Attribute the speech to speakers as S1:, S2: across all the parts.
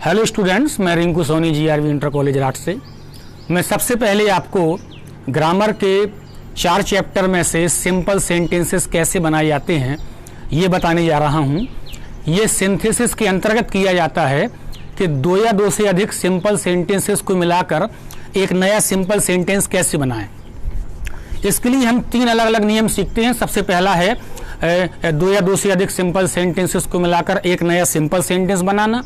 S1: Hello students, मैं Rinku Soni GRV inter college राट से। मैं सबसे पहले आपको ग्रामर के 4 चैप्टर में से सिंपल सेंटेंसेस कैसे बनाए जाते हैं ये बताने जा रहा हूँ। ये सिंथेसिस के अंतर्गत किया जाता है कि 2 या 2 से अधिक सिंपल सेंटेंसेस को मिलाकर एक नया सिंपल सेंटेंस कैसे बनाएं। इसके लिए हम 3 अलग अलग नियम सीखते हैं। सबसे पहला है 2 या 2 से अधिक सिंपल सेंटेंसेस को मिलाकर एक नया सिंपल सेंटेंस बनाना।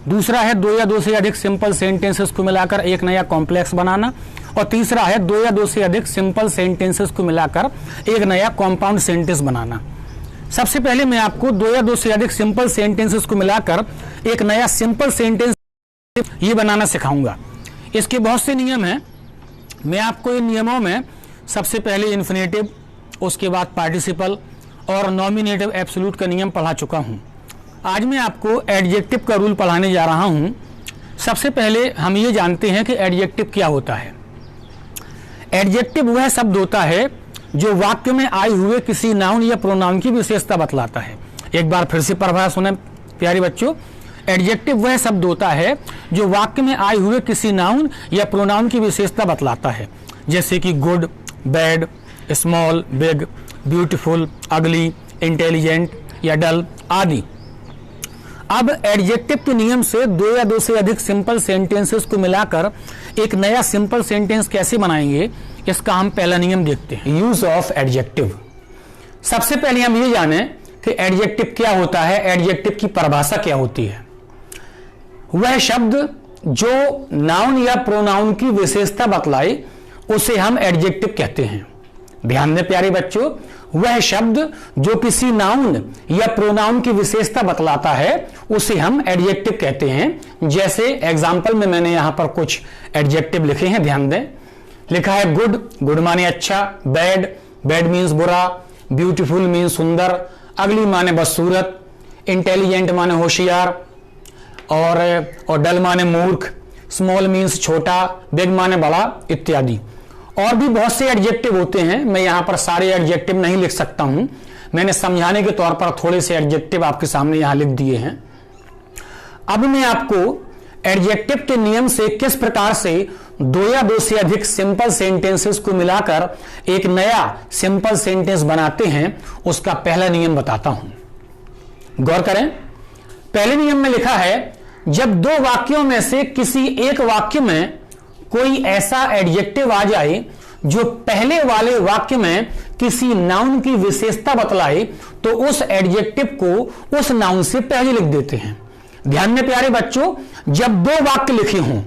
S1: दूसरा है 2 या 2 से अधिक सिंपल सेंटेंसेस को मिलाकर एक नया कॉम्प्लेक्स बनाना। और तीसरा है 2 या 2 से अधिक सिंपल सेंटेंसेस को मिलाकर एक नया कॉम्पाउंड सेंटेंस बनाना। सबसे पहले मैं आपको 2 या 2 से अधिक सिंपल सेंटेंसेस को मिलाकर एक नया सिंपल सेंटेंस ये बनाना सिखाऊंगा। इसके बहुत से नियम हैं। मैं आपको इन नियमों में सबसे पहले इन्फिनेटिव, उसके बाद पार्टिसिपल और नॉमिनेटिव एब्सोल्यूट का नियम पढ़ा चुका हूं। आज मैं आपको एडजेक्टिव का रूल पढ़ाने जा रहा हूं। सबसे पहले हम ये जानते हैं कि एडजेक्टिव क्या होता है। एडजेक्टिव वह शब्द होता है जो वाक्य में आए हुए किसी नाउन या प्रोनाउन की विशेषता बतलाता है। एक बार फिर से परिभाषा सुने प्यारे बच्चों। एडजेक्टिव वह शब्द होता है जो वाक्य में आए हुए किसी नाउन या प्रोनाउन की विशेषता बतलाता है, जैसे कि good, bad, small, big, beautiful, अगली, इंटेलिजेंट या डल आदि। अब एडजेक्टिव के नियम से 2 या 2 से अधिक सिंपल सेंटेंसेस को मिलाकर एक नया सिंपल सेंटेंस कैसे बनाएंगे, इसका हम पहला नियम देखते हैं, यूज ऑफ एडजेक्टिव। सबसे पहले हम ये जानें कि एडजेक्टिव क्या होता है, एडजेक्टिव की परिभाषा क्या होती है। वह शब्द जो नाउन या प्रोनाउन की विशेषता बतलाए उसे हम एडजेक्टिव कहते हैं। ध्यान दें प्यारे बच्चों, वह शब्द जो किसी नाउन या प्रोनाउन की विशेषता बतलाता है उसे हम एडजेक्टिव कहते हैं। जैसे एग्जाम्पल में मैंने यहां पर कुछ एडजेक्टिव लिखे हैं, ध्यान दें। लिखा है गुड, गुड माने अच्छा, बैड, बैड मीन्स बुरा, ब्यूटीफुल मीन्स सुंदर, अगली माने बदसूरत, इंटेलिजेंट माने होशियार और डल माने मूर्ख, स्मॉल मीन्स छोटा, बिग माने बड़ा इत्यादि। और भी बहुत से एडजेक्टिव होते हैं। मैं यहां पर सारे एडजेक्टिव नहीं लिख सकता हूं, मैंने समझाने के तौर पर थोड़े से एडजेक्टिव आपके सामने यहां लिख दिए हैं। अब मैं आपको एडजेक्टिव के नियम से किस प्रकार से 2 या 2 से अधिक सिंपल सेंटेंसेस को मिलाकर एक नया सिंपल सेंटेंस बनाते हैं उसका पहला नियम बताता हूं। गौर करें, पहले नियम में लिखा है जब 2 वाक्यों में से किसी एक वाक्य में कोई ऐसा एडजेक्टिव आ जाए जो पहले वाले वाक्य में किसी नाउन की विशेषता बतलाए तो उस एडजेक्टिव को उस नाउन से पहले लिख देते हैं। ध्यान में प्यारे बच्चों, जब 2 वाक्य लिखे हों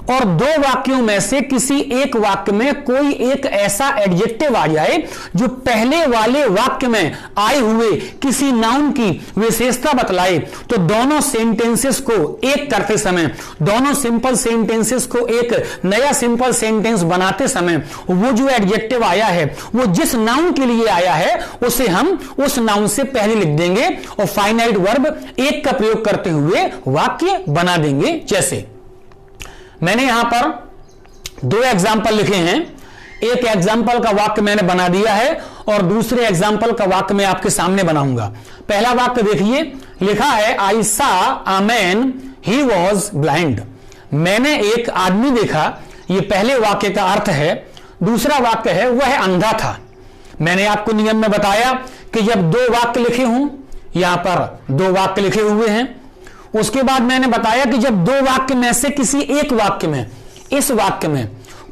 S1: और 2 वाक्यों में से किसी एक वाक्य में कोई एक ऐसा एडजेक्टिव आ जाए जो पहले वाले वाक्य में आए हुए किसी नाउन की विशेषता बतलाए तो दोनों सेंटेंसेस को एक करते समय, दोनों सिंपल सेंटेंसेस को एक नया सिंपल सेंटेंस बनाते समय वो जो एडजेक्टिव आया है वो जिस नाउन के लिए आया है उसे हम उस नाउन से पहले लिख देंगे और फाइनाइट वर्ब एक का प्रयोग करते हुए वाक्य बना देंगे। जैसे मैंने यहां पर 2 एग्जाम्पल लिखे हैं। एक एग्जाम्पल का वाक्य मैंने बना दिया है और दूसरे एग्जाम्पल का वाक्य मैं आपके सामने बनाऊंगा। पहला वाक्य देखिए, लिखा है आई सा a man he was blind. मैंने एक आदमी देखा, यह पहले वाक्य का अर्थ है। दूसरा वाक्य है वह अंधा था। मैंने आपको नियम में बताया कि जब 2 वाक्य लिखे हों, यहां पर 2 वाक्य लिखे हुए हैं, उसके बाद मैंने बताया कि जब 2 वाक्य में से किसी एक वाक्य में, इस वाक्य में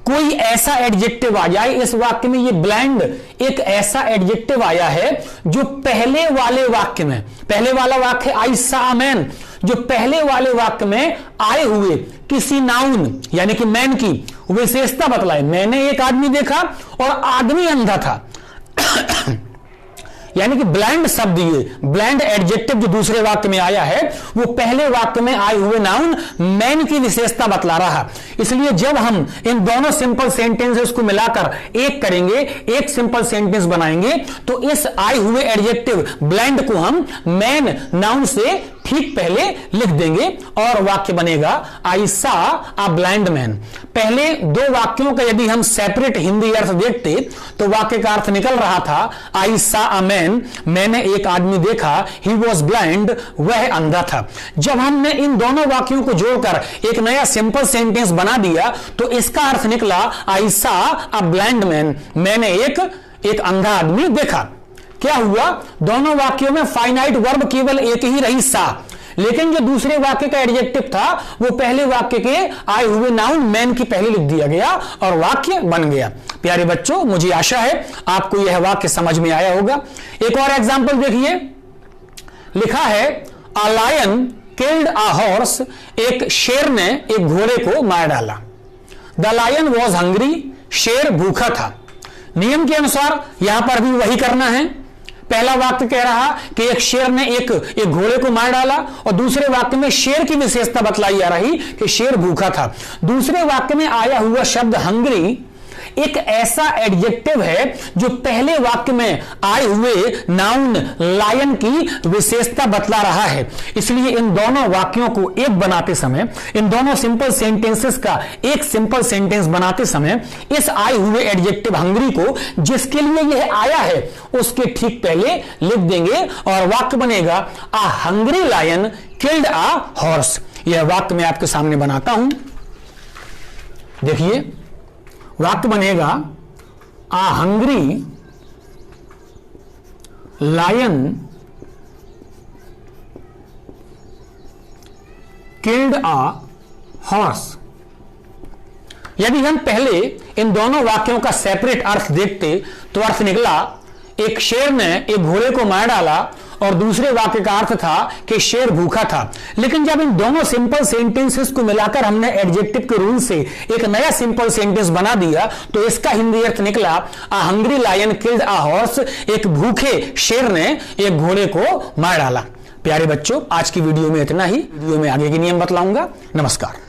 S1: कोई ऐसा एडजेक्टिव आ जाए, इस वाक्य में ये ब्लाइंड एक ऐसा एडजेक्टिव आया है जो पहले वाले वाक्य में, पहले वाला वाक्य आई सा अ मैन, जो पहले वाले वाक्य में आए हुए किसी नाउन यानी कि मैन की विशेषता बतलाए। मैंने एक आदमी देखा और आदमी अंधा था यानी कि ब्लाइंड शब्द, ये ब्लाइंड एडजेक्टिव जो दूसरे वाक्य में आया है वो पहले वाक्य में आए हुए नाउन मैन की विशेषता बतला रहा। इसलिए जब हम इन दोनों सिंपल सेंटेंसेस को मिलाकर एक करेंगे, एक सिंपल सेंटेंस बनाएंगे तो इस आए हुए एडजेक्टिव ब्लाइंड को हम मैन नाउन से ठीक पहले लिख देंगे और वाक्य बनेगा आई सा अ ब्लाइंड मैन। पहले दो वाक्यों का यदि हम सेपरेट हिंदी अर्थ देखते तो वाक्य का अर्थ निकल रहा था आई सा अ मैन, मैंने एक आदमी देखा, ही वॉज ब्लाइंड, वह अंधा था। जब हमने इन दोनों वाक्यों को जोड़कर एक नया सिंपल सेंटेंस बना दिया तो इसका अर्थ निकला आई सा अ ब्लाइंड मैन, मैंने एक अंधा आदमी देखा। क्या हुआ, दोनों वाक्यों में फाइनाइट वर्ब केवल एक ही रही सा, लेकिन जो दूसरे वाक्य का एडजेक्टिव था वो पहले वाक्य के आए हुए नाउन मैन की पहले लिख दिया गया और वाक्य बन गया। प्यारे बच्चों, मुझे आशा है आपको यह वाक्य समझ में आया होगा। एक और एग्जांपल देखिए, लिखा है a lion killed a horse, एक शेर ने एक घोड़े को मार डाला। द लायन वॉज हंग्री, शेर भूखा था। नियम के अनुसार यहां पर भी वही करना है। पहला वाक्य कह रहा कि एक शेर ने एक घोड़े को मार डाला और दूसरे वाक्य में शेर की विशेषता बतलाई जा रही कि शेर भूखा था। दूसरे वाक्य में आया हुआ शब्द हंग्री एक ऐसा एडजेक्टिव है जो पहले वाक्य में आए हुए नाउन लायन की विशेषता बतला रहा है। इसलिए इन दोनों वाक्यों को एक बनाते समय, इन दोनों सिंपल सेंटेंसेस का एक सिंपल सेंटेंस बनाते समय इस आए हुए एडजेक्टिव हंग्री को जिसके लिए यह आया है उसके ठीक पहले लिख देंगे और वाक्य बनेगा a hungry lion killed a horse. यह वाक्य मैं आपके सामने बनाता हूं, देखिए वाक्य बनेगा a hungry lion killed a horse. यदि हम पहले इन दोनों वाक्यों का सेपरेट अर्थ देखते तो अर्थ निकला एक शेर ने एक घोड़े को मार डाला और दूसरे वाक्य का अर्थ था कि शेर भूखा था। लेकिन जब इन दोनों सिंपल सेंटेंसेस को मिलाकर हमने एडजेक्टिव के रूल से एक नया सिंपल सेंटेंस बना दिया तो इसका हिंदी अर्थ निकला a hungry lion killed a horse, एक भूखे शेर ने एक घोड़े को मार डाला। प्यारे बच्चों, आज की वीडियो में इतना ही। वीडियो में आगे के नियम बतलाऊंगा। नमस्कार।